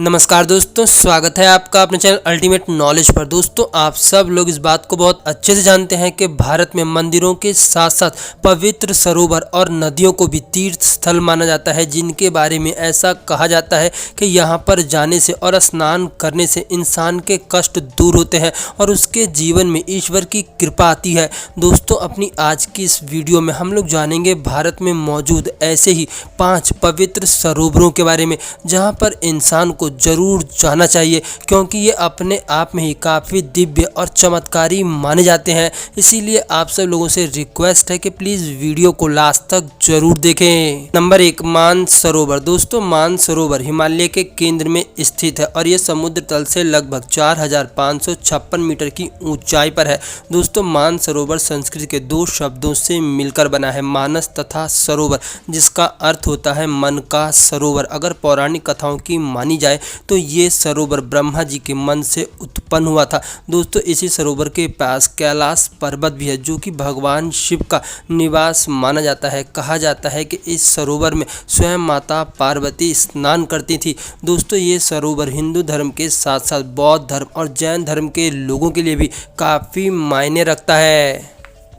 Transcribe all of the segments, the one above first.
नमस्कार दोस्तों, स्वागत है आपका अपने चैनल अल्टीमेट नॉलेज पर। दोस्तों, आप सब लोग इस बात को बहुत अच्छे से जानते हैं कि भारत में मंदिरों के साथ साथ पवित्र सरोवर और नदियों को भी तीर्थ स्थल माना जाता है, जिनके बारे में ऐसा कहा जाता है कि यहाँ पर जाने से और स्नान करने से इंसान के कष्ट दूर होते हैं और उसके जीवन में ईश्वर की कृपा आती है। दोस्तों, अपनी आज की इस वीडियो में हम लोग जानेंगे भारत में मौजूद ऐसे ही 5 पवित्र सरोवरों के बारे में, जहाँ पर इंसान को जरूर जाना चाहिए, क्योंकि ये अपने आप में ही काफ़ी दिव्य और चमत्कारी माने जाते हैं। इसीलिए आप सब लोगों से रिक्वेस्ट है कि प्लीज़ वीडियो को लास्ट तक जरूर देखें। नंबर 1, मानसरोवर। दोस्तों, मानसरोवर हिमालय के केंद्र में स्थित है और ये समुद्र तल से लगभग 4556 मीटर की ऊंचाई पर है। दोस्तों, मानसरोवर संस्कृत के 2 शब्दों से मिलकर बना है, मानस तथा सरोवर, जिसका अर्थ होता है मन का सरोवर। अगर पौराणिक कथाओं की मानी जाए तो ये सरोवर ब्रह्मा जी के मन से उत्पन्न हुआ था। दोस्तों, इसी सरोवर के पास कैलाश पर्वत भी है, जो कि भगवान शिव का निवास माना जाता है। कहा जाता है कि इस सरोवर में स्वयं माता पार्वती स्नान करती थी। दोस्तों, ये सरोवर हिंदू धर्म के साथ साथ बौद्ध धर्म और जैन धर्म के लोगों के लिए भी काफ़ी मायने रखता है।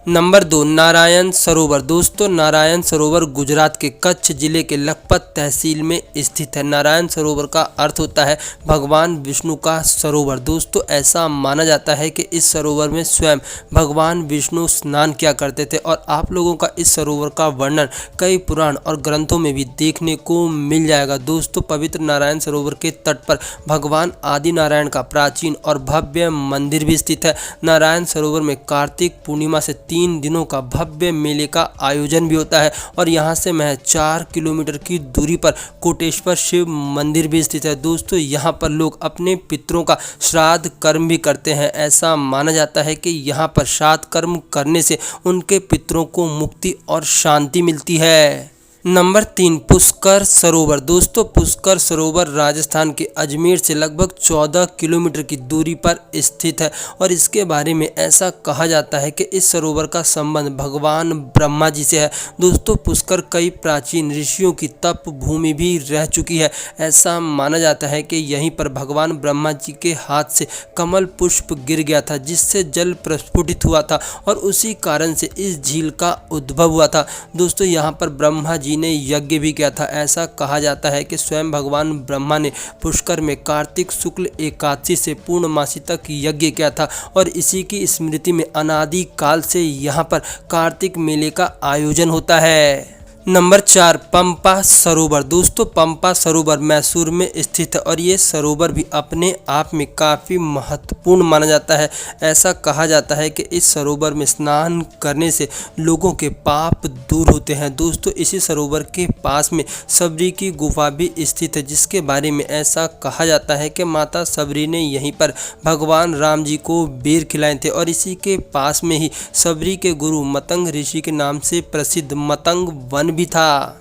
नंबर 2, नारायण सरोवर। दोस्तों, नारायण सरोवर गुजरात के कच्छ जिले के लखपत तहसील में स्थित है। नारायण सरोवर का अर्थ होता है भगवान विष्णु का सरोवर। दोस्तों, ऐसा माना जाता है कि इस सरोवर में स्वयं भगवान विष्णु स्नान किया करते थे और आप लोगों का इस सरोवर का वर्णन कई पुराण और ग्रंथों में भी देखने को मिल जाएगा। दोस्तों, पवित्र नारायण सरोवर के तट पर भगवान आदि नारायण का प्राचीन और भव्य मंदिर भी स्थित है। नारायण सरोवर में कार्तिक पूर्णिमा से 3 दिनों का भव्य मेले का आयोजन भी होता है और यहाँ से महज 4 किलोमीटर की दूरी पर कोटेश्वर शिव मंदिर भी स्थित है। दोस्तों, यहाँ पर लोग अपने पितरों का श्राद्ध कर्म भी करते हैं। ऐसा माना जाता है कि यहाँ पर श्राद्ध कर्म करने से उनके पितरों को मुक्ति और शांति मिलती है। नंबर 3, पुष्कर सरोवर। दोस्तों, पुष्कर सरोवर राजस्थान के अजमेर से लगभग 14 किलोमीटर की दूरी पर स्थित है और इसके बारे में ऐसा कहा जाता है कि इस सरोवर का संबंध भगवान ब्रह्मा जी से है। दोस्तों, पुष्कर कई प्राचीन ऋषियों की तप भूमि भी रह चुकी है। ऐसा माना जाता है कि यहीं पर भगवान ब्रह्मा जी के हाथ से कमल पुष्प गिर गया था, जिससे जल प्रस्फुटित हुआ था और उसी कारण से इस झील का उद्भव हुआ था। दोस्तों, यहाँ पर ब्रह्मा जी ने यज्ञ भी किया था। ऐसा कहा जाता है कि स्वयं भगवान ब्रह्मा ने पुष्कर में कार्तिक शुक्ल एकादशी से पूर्णमासी तक यज्ञ किया था और इसी की स्मृति में अनादि काल से यहाँ पर कार्तिक मेले का आयोजन होता है। नंबर 4, पंपा सरोवर। दोस्तों, पंपा सरोवर मैसूर में स्थित है और ये सरोवर भी अपने आप में काफ़ी महत्वपूर्ण माना जाता है। ऐसा कहा जाता है कि इस सरोवर में स्नान करने से लोगों के पाप दूर होते हैं। दोस्तों, इसी सरोवर के पास में सबरी की गुफा भी स्थित है, जिसके बारे में ऐसा कहा जाता है कि माता सबरी ने यहीं पर भगवान राम जी को बेर खिलाए थे और इसी के पास में ही सबरी के गुरु मतंग ऋषि के नाम से प्रसिद्ध मतंग वन भी था।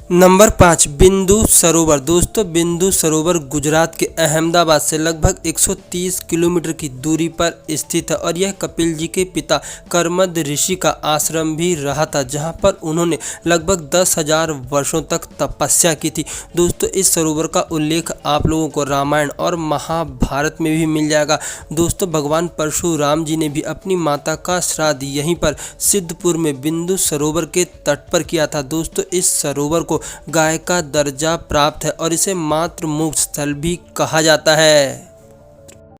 नंबर 5, बिंदु सरोवर। दोस्तों, बिंदु सरोवर गुजरात के अहमदाबाद से लगभग 130 किलोमीटर की दूरी पर स्थित है और यह कपिल जी के पिता कर्मद ऋषि का आश्रम भी रहा था, जहां पर उन्होंने लगभग 10,000 वर्षों तक तपस्या की थी। दोस्तों, इस सरोवर का उल्लेख आप लोगों को रामायण और महाभारत में भी मिल जाएगा। दोस्तों, भगवान परशुराम जी ने भी अपनी माता का श्राद्ध यहीं पर सिद्धपुर में बिंदु सरोवर के तट पर किया था। दोस्तों, इस सरोवर को गाय का दर्जा प्राप्त है और इसे मातृ मोक्ष स्थल भी कहा जाता है।